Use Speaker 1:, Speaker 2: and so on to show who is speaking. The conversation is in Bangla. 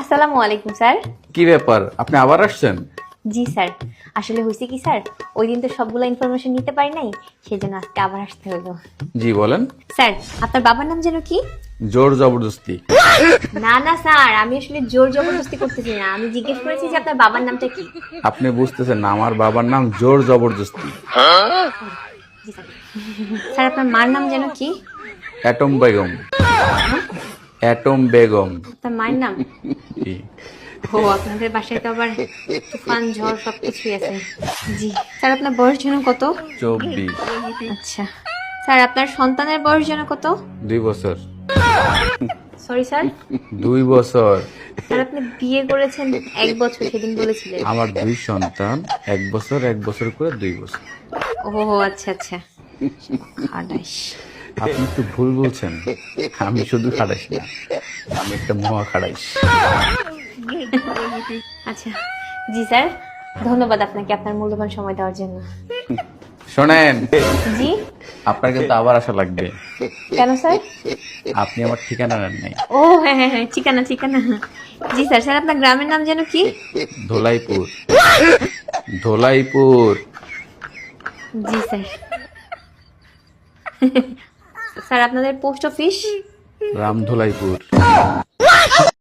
Speaker 1: আসসালামু আলাইকুম স্যার।
Speaker 2: কি ব্যাপার, আপনি আবার আসছেন?
Speaker 1: জি স্যার, আসলে হয়েছে কি স্যার, ওই দিন তো সবগুলো ইনফরমেশন নিতে পারি নাই, সেজন্য আজকে আবার আসতে হলো।
Speaker 2: জি বলেন।
Speaker 1: স্যার, আপনার বাবার নাম যেন কি?
Speaker 2: জোর জবরদস্তি।
Speaker 1: না না স্যার, আমি আসলে জোর জবরদস্তি করতেছি না, আমি জিজ্ঞেস করেছি যে আপনার বাবার নামটা কি।
Speaker 2: আপনি বুঝতেছেন না, আমার বাবার নাম জোর জবরদস্তি।
Speaker 1: জি স্যার। স্যার, আপনার মার নাম যেন কি?
Speaker 2: অ্যাটম বেগম। অ্যাটম বেগম।
Speaker 1: আপনার মায়ের নাম?
Speaker 2: জি।
Speaker 1: ও, আপনাদের বাসায় তো আবার তুফান ঝড় সবকিছুই আছে। জি স্যার, আপনার বয়স যেন কত?
Speaker 2: 24।
Speaker 1: আচ্ছা স্যার, আপনার সন্তানের বয়স যেন কত?
Speaker 2: 2 বছর।
Speaker 1: Sorry sir.
Speaker 2: 2 বছর।
Speaker 1: স্যার, আপনি বিয়ে করেছেন 1 বছর, সেদিন বলেছিলেন।
Speaker 2: আমার 2 সন্তান, 1 বছর 1 বছর করে 2 বছর।
Speaker 1: ও আচ্ছা আচ্ছা। খাটাস।
Speaker 2: আপনি একটু ভুল বলছেন, আমি শুধু খাড়াইস না, আমি একটা মহা খাড়াইস।
Speaker 1: আচ্ছা জি স্যার, ধন্যবাদ আপনাকে আপনার মূল্যবান সময় দেওয়ার জন্য।
Speaker 2: শোনেন,
Speaker 1: জি।
Speaker 2: আপনার কিন্তু আবার আসা লাগবে।
Speaker 1: কেন স্যার?
Speaker 2: আপনি আমার ঠিকানা নেন নাই।
Speaker 1: ও হ্যাঁ হ্যাঁ হ্যাঁ, ঠিকানা ঠিকানা। জি স্যার। স্যার, আপনার গ্রামের নাম যেন কি?
Speaker 2: ধোলাইপুর। ধোলাইপুর।
Speaker 1: জি স্যার। স্যার, আপনাদের পোস্ট অফিস?
Speaker 2: রামধোলাইপুর।